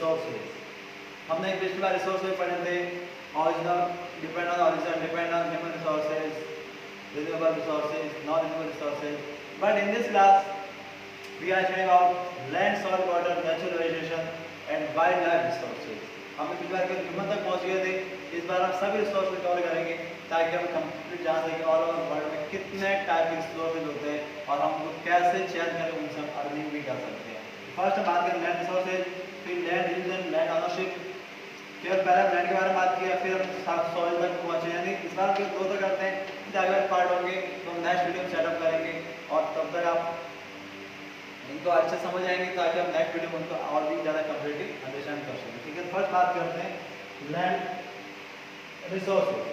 Resources. हमने पिछली बार resources पढ़े थे, original, depend on origin, depend on human resources, renewable resources, non renewable resources. But in this class we are studying about land, soil, water, natural vegetation and wildlife resources. हम पिछली बार के human तक पहुंच गए थे, इस बार हम सभी रिसोर्स को कवर करेंगे ताकि हम कंप्लीट जान सकें ऑल ओवर वर्ल्ड में कितने टाइप के रिसोर्सेज होते हैं और हम उनको कैसे चेंज करके उनसे हम अर्निंग भी कर सकते हैं। फर्स्ट हम बात करें लैंड रिसोर्सेज, फिर लैंड यूज, लैंड ऑनरशिप, फिर पहले लैंड के बारे में बात किया, फिर हम सॉइल तक पहुंचे। यानी इस बार के दो तो करते हैं, फिर आगे पार्ट होंगे तो हम नेक्स्ट वीडियो में सेटअप करेंगे और तब तक आप इनको अच्छे समझ आएंगे ताकि हम नेक्स्ट वीडियो में उनको और भी ज़्यादा कंप्लीटली अंडरस्टैंड कर सकें। ठीक है, फर्स्ट बात करते हैं लैंड रिसोर्सेज।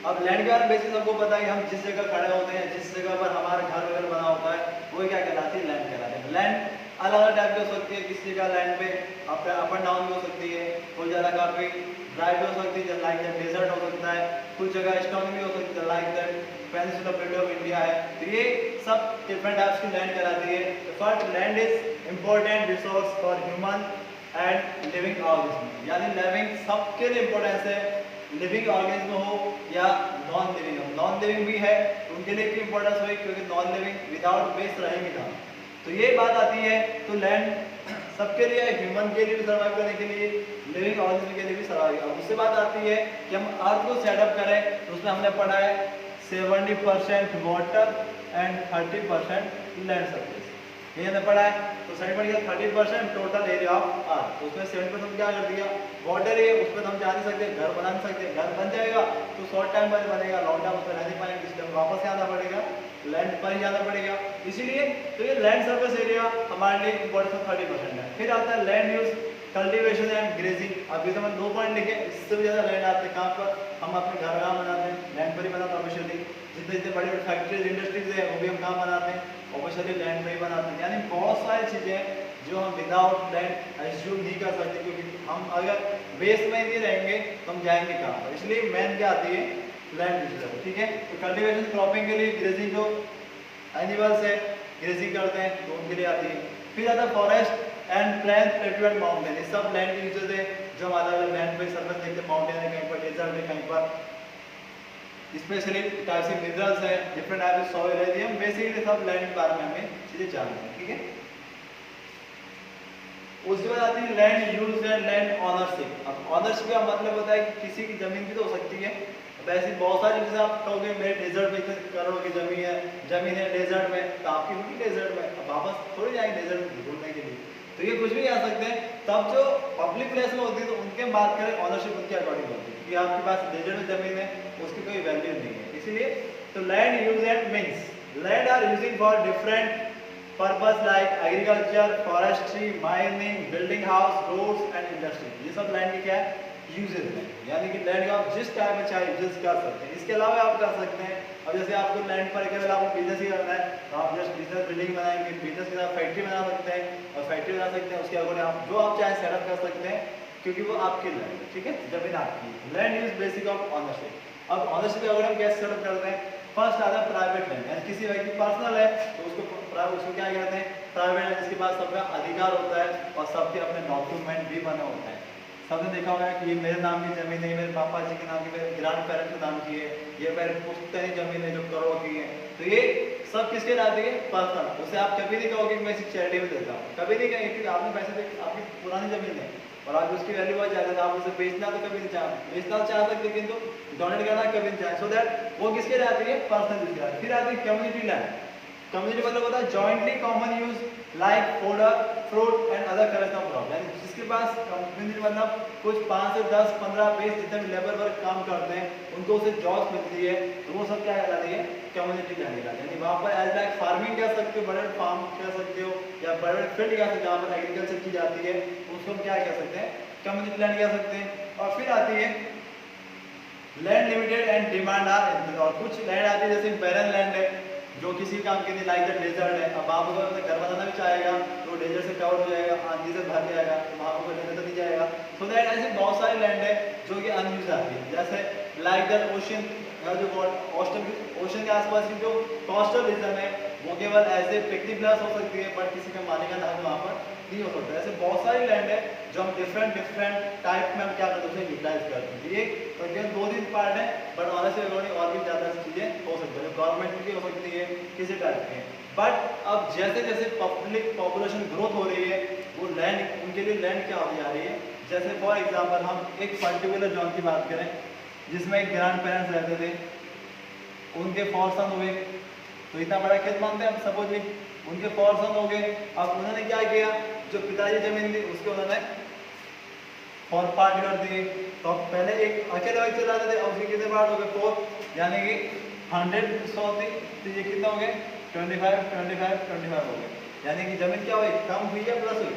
अब लैंड के बारे में बेसिक सबको पता है कि हम जिस जगह खड़े होते हैं, जिस जगह पर हमारा घर वगैरह बना होता है, वो क्या कहलाती है, लैंड कहलाती है। लैंड अलग अलग टाइप की हो सकती है, किसी जगह लैंड पे अप एंड डाउन भी हो सकती है, कुछ ज़्यादा काफ़ी ड्राई भी हो सकती है लाइक दैट डेजर्ट हो सकता है, कुछ जगह स्टोन भी हो सकती है like that peninsula plateau of India है। तो ये सब डिफरेंट टाइप्स की लैंड कहलाती है। First, land is important resource for human and living organism. यानी लिविंग सबके लिए इम्पोर्टेंस है, लिविंग ऑर्गेनिज्म हो या नॉन लिविंग हो। नॉन लिविंग भी है उनके लिए भी इम्पोर्टेंस हुई क्योंकि नॉन लिविंग विदाउट बेस रहेंगे ना। तो ये बात आती है, तो लैंड सबके लिए, ह्यूमन के लिए भी सर्वाइव करने के लिए, लिविंग ऑर्गेनिज्म के लिए भी सर्वाइव। उससे बात आती है कि हम अर्थ को सेटअप करें, तो उसमें हमने पढ़ा है 70% वाटर एंड 30% लैंड सरफेस, ये हमने पढ़ा है। तो 30% टोटल एरिया ऑफ अर्थ, तो उसमें 70% क्या कर दिया, वाटर है, उसमें हम जा नहीं सकते, घर बना नहीं सकते, घर बन जाएगा तो शॉर्ट टाइम पर बनेगा, लॉन्ग टाइम उसमें रह नहीं पाएंगे, इसलिए वापस आना पड़ेगा, लैंड पर ही जाना पड़ेगा। इसीलिए तो ये लैंड सरफेस एरिया हमारे लिए इम्पोर्टेंस 30% है। फिर आता है land use, cultivation and grazing. अभी तो मैं 2 पॉइंट लिखे, इससे भी ज़्यादा लैंड आते हैं कहाँ पर, हम अपने घर कहाँ बनाते हैं, लैंड पर ही बनाते हैं ऑफिशियली। जितने जितने बड़ी बड़ी फैक्ट्रीज इंडस्ट्रीज है वो भी हम कहाँ बनाते हैं, ऑफिशियली लैंड पर ही बनाते हैं। यानी बहुत सारी चीज़ें हैं जो हम विदाउट लैंड एज्यूम नहीं कर सकते, क्योंकि हम अगर बेस में नहीं रहेंगे तो हम जाएंगे कहाँ पर। इसलिए मेन क्या आती है, लैंड यूज। ठीक है, तो कल्टीवेशन क्रॉपिंग के लिए, ग्रेजिंग जो एनिमल्स है ग्रेजिंग करते हैं तो उनके लिए आती है। फिर आता है forest and plant, plateau and mountain, ये सब लैंड के यूजेस है जो हम अलग अलग लैंड पे सर्फेस देखते हैं, माउंटेन है कहीं पर, डेजर्ट है कहीं पर, स्पेशली टाइप से मिनरल्स है, डिफरेंट टाइप के सॉइल है, हम बेसिकली सब लैंड के बारे में हमें चीजें जानते हैं। ठीक है, उसके बाद आती है land use and land ownership. अब ऑनरशिप का मतलब होता है कि किसी की जमीन भी तो हो सकती है, वैसे बहुत सारी चीजें आप कहोगे मेरे डेजर्ट में इतने करोड़ की जमीन है डेजर्ट में, तो आपकी होगी डेजर्ट में, अब वापस थोड़ी जाएंगे डेजर्ट में घूमने के लिए, तो ये कुछ भी आ सकते हैं। तब जो पब्लिक प्लेस में होती है तो उनके बात करें, ऑनरशिप उनके अकॉर्डिंग होती है कि आपके पास डेजर्ट में जमीन है उसकी कोई वैल्यू नहीं है। इसीलिए तो land use and means land are using for different purpose like agriculture, forestry, mining, building house, roads and industry. ये सब लैंड की क्या है, यूजेज हैं। यानी कि लैंड का आप जिस टाइप में चाहे यूजेस कर सकते हैं। इसके अलावा आप कर सकते हैं, अब जैसे आपको लैंड पर केवल आपको बिजनेस ही करना है तो आप जस्ट बिजनेस बिल्डिंग बनाएंगे, बिजनेस के साथ फैक्ट्री बना सकते हैं और फैक्ट्री बना सकते हैं, उसके अकॉर्डिंग आप जो आप चाहे सेटअप कर सकते हैं क्योंकि वो आपकी लैंड है। ठीक है, जमीन आपकी, land use basic of ownership. अब ऑनरशिप के अकॉर्डिंग हम कैसे सेटअप करते हैं, फर्स्ट आता है प्राइवेट लैंड, यानी किसी व्यक्ति पर्सनल है तो उसको क्या कहते हैं, प्राइवेट लैंड, जिसके पास सबका अधिकार होता है और सबके अपने डॉक्यूमेंट भी बने होते हैं। सबने देखा होगा कि ये मेरे नाम की जमीन है, मेरे पापा जी के नाम की, मेरे ग्रैंड पेरेंट्स के नाम की है, ये मेरे पुश्तनी जमीन है जो करोड़ की है। तो ये सब किसके नाम है, पर्सनल। उसे आप कभी नहीं कहोगे कि मैं इसे चैरिटी में देता हूँ, कभी नहीं कहेंगे क्योंकि आपने पैसे दे, आपकी पुरानी जमीन है और आज उसकी वैल्यू बहुत ज़्यादा है, आप उसे बेचना तो कभी नहीं बेचना चाह सकते किंतु डोनेट करना कभी नहीं चाहे। सो दैट वो किसके आती है, पर्सनल यूज की। फिर आती है कम्युनिटी लैंड। कम्युनिटी मतलब होता है jointly common use like fodder, fruit and other collection of crop. यानी जिसके पास कम्युनिटी मतलब कुछ 5 से 10, 15, 20 जितने भी लेबर वर्क काम करते हैं उनको उसे जॉब्स मिलती है, तो वो सब क्या कहलाती है, कम्युनिटी लैंड कहलाती है। यानी वहाँ पर एज लाइक फार्मिंग कह सकते हो, बड़े बड़े फार्म कह सकते हो या बड़े बड़े फील्ड कह सकते हो जहाँ पर एग्रीकल्चर की जाती है, उसको हम क्या कह सकते हैं, कम्युनिटी लैंड कह सकते हैं। और फिर आती है land limited and demand are, और कुछ लैंड आती है जैसे बैरन लैंड है जो किसी काम के लिए लाइक द डेजर्ट है। अब आप अगर अपने घर बनाना भी चाहेगा तो डेजर्ट से कवर हो जाएगा, आंधी से भर जाएगा, तो वहाँ पर लेने तो नहीं जाएगा। सो दैट ऐसे बहुत सारे लैंड है जो कि अनयूज आती है, जैसे लाइक द ओशन, जो ओशन के आसपास की जो कोस्टल रीजन है वो केवल एज ए पिकनिक प्लेस हो सकती है, बट किसी के मालिक का नाम वहाँ पर नहीं हो सकता। ऐसे बहुत सारी लैंड है जो हम डिफरेंट टाइप में हम क्या करते हैं उसे यूटिलाइज करते हैं। ये तो केवल 2-3 पार्ट है, बट ऑनेस्ट अकॉर्डिंग और भी ज़्यादा चीज़ें हो सकती है, गवर्नमेंट की हो सकती है, किसी टाइप की। बट अब जैसे जैसे पब्लिक पॉपुलेशन ग्रोथ हो रही है, वो लैंड उनके लिए लैंड क्या होती जा रही है। जैसे फॉर एग्जाम्पल हम एक पर्टिकुलर जोन की बात करें जिसमें एक ग्रैंड पेरेंट्स रहते थे, उनके 4 सन हुए, तो इतना बड़ा खेत मानते हैं हम सपोज भी, उनके 4 सन हो गए। अब उन्होंने क्या किया, जो पिताजी जमीन थी उसको उन्होंने 4 पार्ट कर दिए। तो पहले एक अकेले वाइज चलाते थे, अब उसके कितने पार्ट हो गए 4, यानी कि 100 थी, तो ये कितना हो गए 25 हो गए। यानी कि जमीन क्या हुई, कम हुई या प्लस हुई,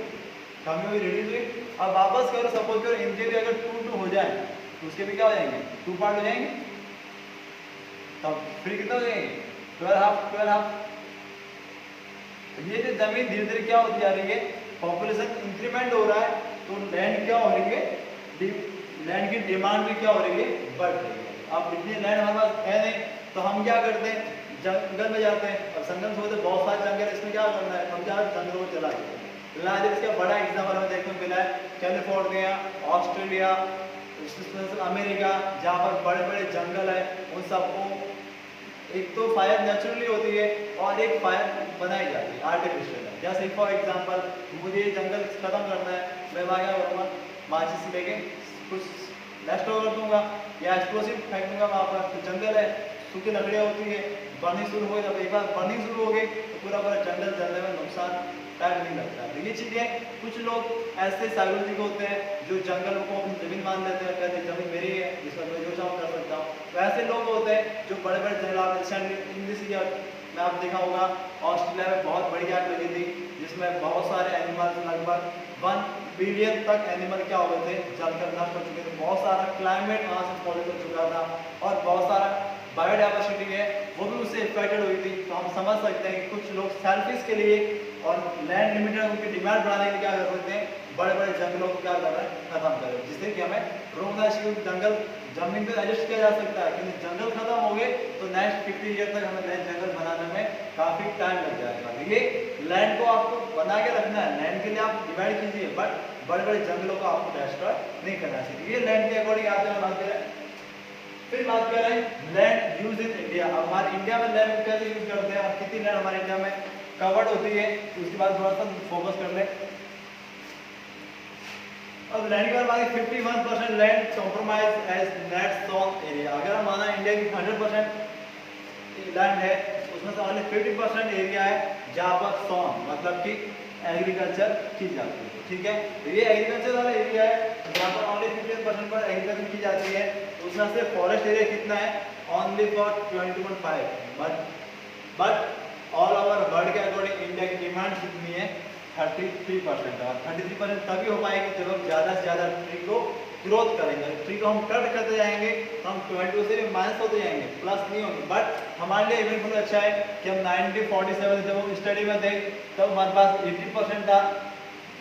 कम हुई, रिड्यूस हुई। अब वापस करो, सपोज करो इनके भी अगर 2-2 हो जाए तो उसके भी क्या हो जाएंगे, 2 पार्ट हो जाएंगे, तब फिर कितना हो जाएंगे 12 हाफ। ये जो जमीन धीरे धीरे क्या होती जा रही है, पॉपुलेशन इंक्रीमेंट हो रहा है, तो लैंड क्या हो रही है, लैंड की डिमांड भी क्या हो रही है, बढ़ रही है। अब इतनी लैंड हमारे पास है नहीं, तो हम क्या करते हैं, जंगल में जाते हैं। अब जंगल में होते बहुत सारे जंगल, इसमें क्या करना है, हम क्या जंगलों को चला देते हैं। इसका बड़ा एग्जाम्पल हमें देखने को मिला है कैलिफोर्निया, ऑस्ट्रेलिया, अमेरिका, जहाँ पर बड़े बड़े जंगल है, उन सबको एक तो फायर नेचुरली होती है और एक फायर बनाई जाती है आर्टिफिशियल है। जैसे फॉर एग्जांपल मुझे जंगल खत्म करना है, मैं वहाँ क्या करूँगा, माचिस लेके कुछ नेस्ट कर दूंगा या एक्सप्लोसिव फेंक दूंगा वहाँ पर। तो जंगल है, सूखी लकड़ियाँ होती है, बर्निंग शुरू हो गई, जब एक बार बर्निंग शुरू हो गई तो पूरा जंगल जलने में नुकसान टाइम नहीं लगता। तो ये चीज़ें कुछ लोग ऐसे साइकोलॉजिक होते हैं जो जंगल को अपनी जमीन मान लेते हैं, कहते हैं जमीन मेरी है, इसमें मैं जो चाहूँ कर सकता हूँ। वैसे लोग होते हैं जो बड़े बड़े जंगल, इन दिस ईयर में आप देखा होगा ऑस्ट्रेलिया में बहुत बड़ी आग लगी थी, जिसमें बहुत सारे एनिमल्स, लगभग 1 बिलियन तक एनिमल क्या हो गए थे, जलकर नष्ट हो चुके थे। बहुत सारा क्लाइमेट वहाँ से फॉलो कर चुका था और बहुत सारा बायोडाइवर्सिटी है वो भी उससे इफेक्टेड हुई थी। तो हम समझ सकते हैं कि कुछ लोग सेल्फिश के लिए और लैंड लिमिटेड उनकी डिमांड बढ़ाने के लिए क्या कर सकते हैं, बड़े बड़े जंगलों को क्या कर रहे हैं, खत्म कर रहे हैं, जिससे कि हमें रोकना चाहिए। जंगल जमीन पे एडजस्ट किया जा सकता है, क्योंकि जंगल खत्म हो गए तो नेक्स्ट 50 ईयर तक हमें नए जंगल बनाने में काफी टाइम लग जाएगा। ये लैंड को आपको बना के रखना है, लैंड के लिए आप डिवाइड कीजिए, बट बड़े बड़े जंगलों को आपको डिस्ट्रॉय नहीं करना चाहिए। ये लैंड के अकॉर्डिंग आप बात करें। फिर बात कर रहे हैं लैंड यूज इन इंडिया। अब हमारे इंडिया में लैंड कैसे यूज करते हैं और कितनी लैंड हमारे इंडिया में कवर्ड होती है, उसके बाद थोड़ा सा फोकस कर ले। अब लैंड की बात 51% land compromise as net sown area. अगर हम माना इंडिया की 100% लैंड है, उसमें से ओनली 50% एरिया है जहाँ पर सॉन मतलब कि एग्रीकल्चर की जाती है। ठीक है, तो ये एग्रीकल्चर वाला एरिया है जहाँ पर ओनली 50% पर एग्रीकल्चर की जाती है। उसमें से फॉरेस्ट एरिया कितना है, only for 20.5, but all over world के अकॉर्डिंग इंडिया की डिमांड कितनी है, 33%। और 33% तभी हो पाएगी जब हम ज़्यादा से ज़्यादा ट्री को ग्रोथ करेंगे। ट्री को हम कट करते जाएंगे तो हम 22 से माइनस होते जाएंगे, प्लस नहीं होंगे। बट हमारे लिए इवेंट बहुत अच्छा है कि हम 1947 जब हम स्टडी में थे तब हमारे पास 80% था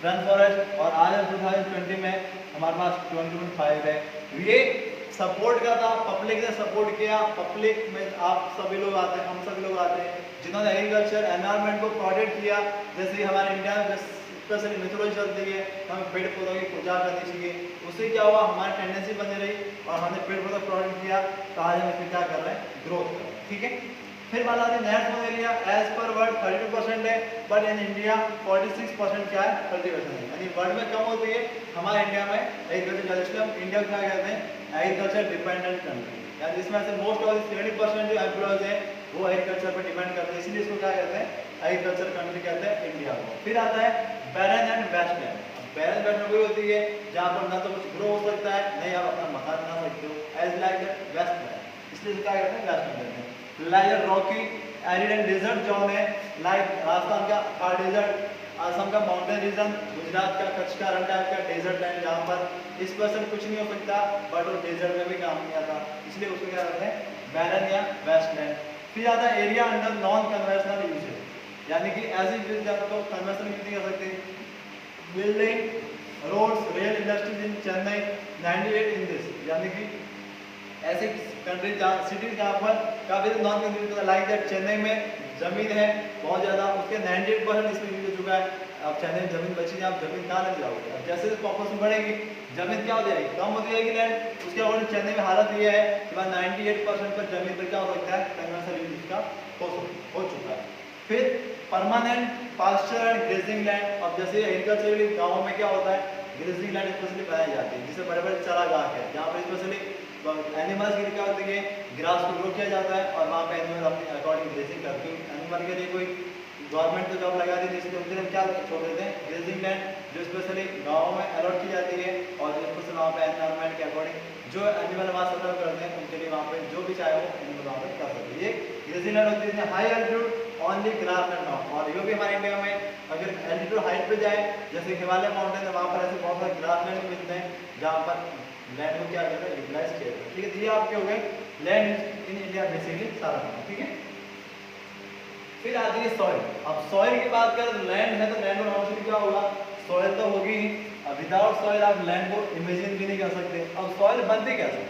रन फॉरेस्ट, और आज 2020 में हमारे पास 20.5 है। ये सपोर्ट का था, पब्लिक ने सपोर्ट किया। पब्लिक में आप सभी लोग आते हैं, हम सभी लोग आते हैं जिन्होंने एग्रीकल्चर एनवायरनमेंट को प्रोटेक्ट किया। जैसे हमारे इंडिया में स्पेशली मिथोलॉजी चलती है, हमें पेड़ पौधों की पूजा करनी चाहिए। उससे क्या हुआ, हमारी टेंडेंसी बनी रही और हमने पेड़ पौधों प्रोटेक्ट किया, तो आज हम इसमें क्या कर रहे हैं, ग्रोथ कर रहे हैं। ठीक है, फिर बात आती है net sown area. As per world 32% है, बट इन इंडिया 46% क्या है, कल्टीवेशन है, यानी वर्ल्ड में कम होती है, हमारे इंडिया में एग्रीकल्चर। इसलिए हम इंडिया क्या कहते हैं, एग्रीकल्चर डिपेंडेंट कंट्री, यानी इसमें से मोस्ट ऑफ 70% जो एम्प्लॉयज हैं वो एग्रीकल्चर पर डिपेंड करते हैं, इसलिए इसको क्या कहते हैं, एग्रीकल्चर कंट्री कहते हैं इंडिया को। फिर आता है बैरन एंड वेस्टलैंड। बैरन वेस्टलैंड वही होती है जहाँ पर ना तो कुछ ग्रो हो सकता है, नहीं आप अपना मकान बना सकते हो, एज लाइक वेस्टलैंड, इसलिए क्या कहते हैं, वेस्टलैंड कहते हैं। Like rocky arid and desert zone है, लाइक राजस्थान का थार डेजर्ट, असम का माउंटेन रीजन, गुजरात का कच्छ का रण टाइप का डेजर्ट लैंड, जहाँ पर इस पर्सन कुछ नहीं हो सकता बट वो डेजर्ट में भी काम किया था, इसलिए उसको क्या कहते हैं, बैरन या वेस्टलैंड। फिर आता है area under non conventional uses, यानी कि ऐसी यूज जहाँ को कन्वेंशनल यूज नहीं कर सकते। Building roads rail industries in Chennai 98 in this, यानी कि ऐसी कंट्री जहाँ सिटीज जहाँ पर काफी non conventional, like that Chennai में जमीन है बहुत ज़्यादा, उसके 98% इसमें यूज हो चुका है। अब चैनल जमीन बची है, आप जमीन कहाँ लग जाओगे? अब जैसे पॉपुलेशन बढ़ेगी जमीन क्या हो जाएगी, कम हो जाएगी लैंड। उसके अकॉर्डिंग चेन्नई में हालत ये है कि 98% पर जमीन पर क्या हो सकता है, कन्वर्सल यूज इसका हो चुका है। फिर permanent pasture and grazing land. अब जैसे एग्रीकल्चर गाँवों में क्या होता है, ग्रेजिंग लैंड स्पेशली बनाई जाती है, जिसे बड़े बड़े चारागाह है जहाँ पर स्पेशली एनिमल्स की क्या होती है, ग्रास को ग्रो किया जाता है और वहाँ पे एनिमल अपने अकॉर्डिंग ग्रेजिंग करते हैं। एनिमल के लिए कोई गवर्नमेंट तो जॉब लगा दी है, इसलिए उनके लिए क्या छोड़ देते हैं, ग्रेजिंग लैंड, जो स्पेशली गाँव में अलॉट की जाती है और स्पेशली वहाँ पे एनवायरमेंट के अकॉर्डिंग जो एनिमल वहाँ सर्वाइव करते हैं उनके लिए वहाँ पे जो भी चाहे वो एनिमल वहाँ पे कर सकते हैं। ये ग्रेजिंग लैंड होती है। High altitude only grass land not, और ये भी हमारे इंडिया में अगर एल्टीट्यूड हाइट पे जाए जैसे हिमालय माउंटेन है, वहाँ पर ऐसे बहुत सारे ग्रास लैंड मिलते हैं जहाँ पर लैंड को क्या करते हैं, यूटिलाइज किया जाता है। ठीक है, ये आपके हो गए लैंड इन इंडिया बेसिकली सारा काम। ठीक है, फिर आती है सॉइल। अब सॉइल की बात करें तो लैंड है तो लैंड में ऑब्वियसली क्या होगा, सॉइल तो होगी ही। विदाउट सॉइल आप लैंड को इमेजिन भी नहीं कर सकते। अब सॉइल बनती कैसे,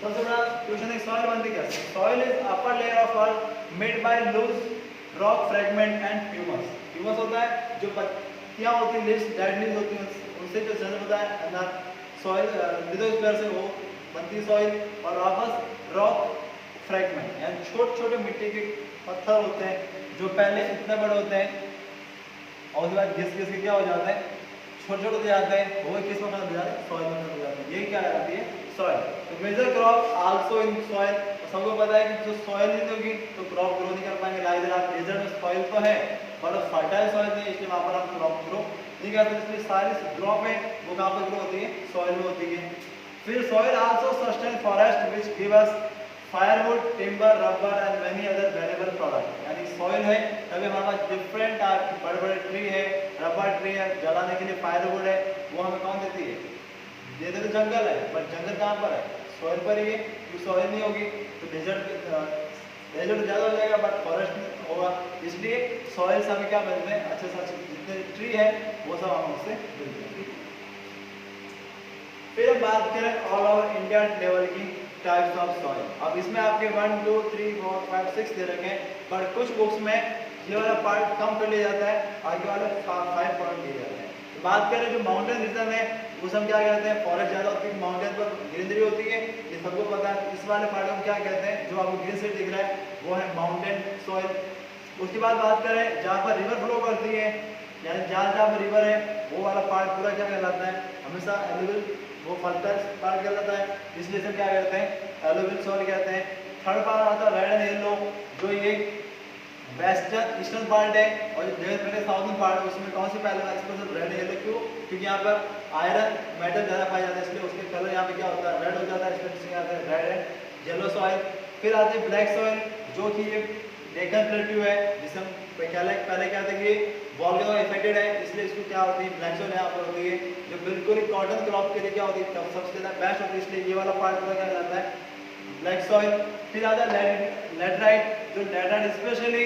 सबसे बड़ा क्वेश्चन है सॉइल बनती कैसे। Soil is upper layer of earth made by loose rock fragment and humus. Humus होता है जो पत्तियां होती हैं, लीव्स, डेड लीव्स होती हैं, उनसे जो जन्म होता है अंदर सॉइल लिथोस्फीयर से वो बनती सॉइल। और वापस रॉक फ्रेगमेंट यानी छोटे छोटे मिट्टी के पत्थर होते हैं जो पहले इतने बड़े होते हैं और उसके बाद घिस घिस के क्या हो जाते हैं, छोटे छोटे हो जाते हैं, वो किस में हो जाते हैं, सॉइल में हो जाते हैं। यही क्या कहलाती है, सॉइल। तो major crop also in soil. सबको पता है कि जो सॉइल नहीं होगी तो क्रॉप ग्रो नहीं कर पाएंगे। लाइक आप डेजर्ट में सॉइल तो है पर फर्टाइल सॉइल नहीं, इसलिए वहाँ पर आप क्रॉप ग्रो नहीं करते। इसलिए सारी क्रॉप है वो कहाँ पर ग्रो होती है, सॉइल में होती है। फिर soil also sustain forest which give us firewood, timber, rubber and many other valuable product. यानी सॉइल है तभी हमारे पास डिफरेंट टाइप के बड़े बड़े ट्री है, रबर ट्री है, जलाने के लिए फायरवुड है, वो हमें कौन देती है, देते तो जंगल है, पर जंगल कहाँ पर है, सॉइल पर ही है। क्योंकि सॉइल नहीं होगी तो डेजर्ट ज़्यादा हो जाएगा बट फॉरेस्ट नहीं होगा। इसलिए सॉइल से हमें क्या मिलते हैं, अच्छे से अच्छे जितने ट्री है वो सब हम उससे मिलते हैं। फिर हम बात करें ऑल ओवर इंडिया लेवल की टाइप्स ऑफ सॉइल। अब इसमें आपके 1 2 3 4 5 6 दे रखे हैं, पर कुछ बुक्स में ये वाला पार्ट कम कर लिया जाता है, आगे वाले 5 पॉइंट दिए जाते हैं। तो बात करें जो माउंटेन रीजन है उस हम क्या कहते हैं, फॉरेस्ट ज़्यादा होती है, माउंटेन पर ग्रीनरी होती है, ये सबको पता है। इस वाले पार्ट में क्या कहते हैं, जो आपको ग्रीन शेड दिख रहा है वो है माउंटेन सॉइल। उसके बाद बात करें जहाँ पर रिवर फ्लो करती है, यानी जहाँ पर रिवर है वो वाला पार्ट पूरा क्या कहलाता है, हमेशा एलिवल, वो फर्टाइल पार्ट कहलाता है, इसलिए इसे क्या कहते हैं, एलुवियल सॉइल कहते हैं। थर्ड पार्ट आता है रेड एंड येलो, जो ये वेस्टर्न ईस्टर्न पार्ट है, और जो पहले साउथर्न पार्ट है उसमें कौन सी पहले एक्सप्रेशन रेड येलो, क्यों, क्योंकि यहाँ पर आयरन मेटल ज़्यादा पाया जाता है, इसलिए उसके कलर यहाँ पे क्या होता है, रेड हो जाता है, इसलिए आता है रेड एंड येलो सॉइल। फिर आती है ब्लैक सॉइल, जो कि ये डेकन प्लेट्यू है, जिसे हम पहले कहते हैं कि वॉल्केनो इफेक्टेड है, इसलिए इसको क्या होती है, ब्लैक सॉइल यहाँ पर होती है, जो बिल्कुल ही कॉटन क्रॉप के लिए क्या होती है, सबसे ज़्यादा बेस्ट होती है, इसलिए ये वाला पार्ट पूरा क्या कहलाता है, ब्लैक सॉइल। फिर आता है लैटराइट, जो लैटराइट स्पेशली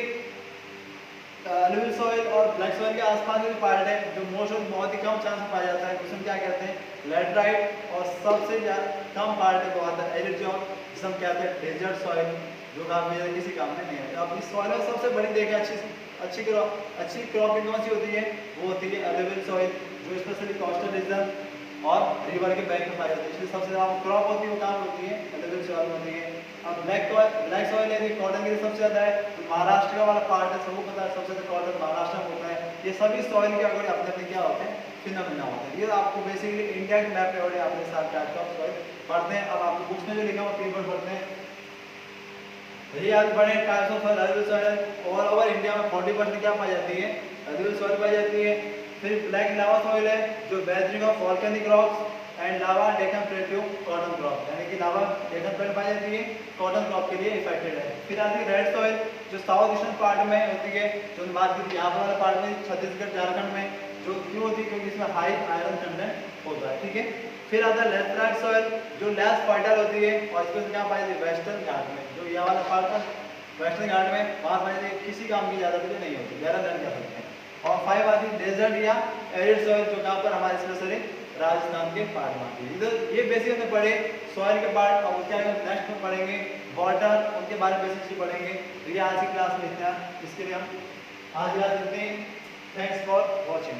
एलुवियल सॉइल और ब्लैक सॉइल के आसपास भी पार्ट है, जो बहुत ही कम चांस पाया जाता है, उसमें क्या कहते हैं, लैटराइट। और सबसे कम पार्ट है वो आता है एरिज़ोन, जिसे हम कहते हैं डेजर्ट सॉइल, जो काफी किसी काम में नहीं है। अब इस सॉइल में सबसे बड़ी देखें अच्छी क्रॉप की कौन सी होती है, वो होती है एलुवियल सॉइल, जो स्पेशली कोस्टल रीजन और रिवर के बैंक में पाई जाती है, इसलिए सबसे ज़्यादा क्रॉप होती है वो कहाँ होती है, एलुवियल सॉइल होती है। अब ब्लैक सॉइल है कॉटन के लिए सबसे ज़्यादा है, तो महाराष्ट्र का वाला पार्ट है, सबको पता है सबसे ज़्यादा कॉटन महाराष्ट्र में होता है। ये सभी सॉइल के अकॉर्डिंग अपने अपने क्या होते हैं, फिनोमेना होते हैं। ये आपको बेसिकली इंडिया के मैप पे अपने साथ टाइप्स ऑफ सॉइल पढ़ते हैं। अब आपको बुक्स में जो लिखा हुआ पेपर पढ़ते हैं, ये आज बड़े types of soil alluvial soil all over India में 40% क्या पाई जाती है, एलुवियल सॉइल पाई जाती है। फिर ब्लैक लावा सॉइल है, जो weathering of volcanic rocks and lava Deccan plateau cotton crop, यानी कि लावा डेकन प्लेट पाई जाती है, कॉटन क्रॉप के लिए इफेक्टेड है। फिर आती है रेड सॉइल, जो साउथ ईस्टर्न पार्ट में होती है, जो बात की थी यहाँ वाले पार्ट में छत्तीसगढ़ झारखंड में, जो क्यों होती है, क्योंकि इसमें हाई आयरन कंटेंट होता है। ठीक है, फिर आता है लैटराइट सॉइल, जो लेस फर्टाइल होती है, और इसमें क्या पाई जाती है, वेस्टर्न घाट में, जो यह वाला पार्ट है वेस्टर्न घाट में, वहाँ पाई जाती है, किसी काम की ज़्यादा नहीं होती, गहरा लैंड कह सकते हैं। और 5 आती है डेजर्ट या एरिड सॉइल, जो कहाँ पर हमारे स्पेशली राजस्थान के पार्ट में आती है। इधर ये बेसिक में पढ़े सॉइल के पार्ट, अब क्या नेक्स्ट में पढ़ेंगे वाटर, उनके बारे में बेसिक से पढ़ेंगे। तो ये आज की क्लास में इतना, इसके लिए हम आज क्लास इतने। Thanks for watching.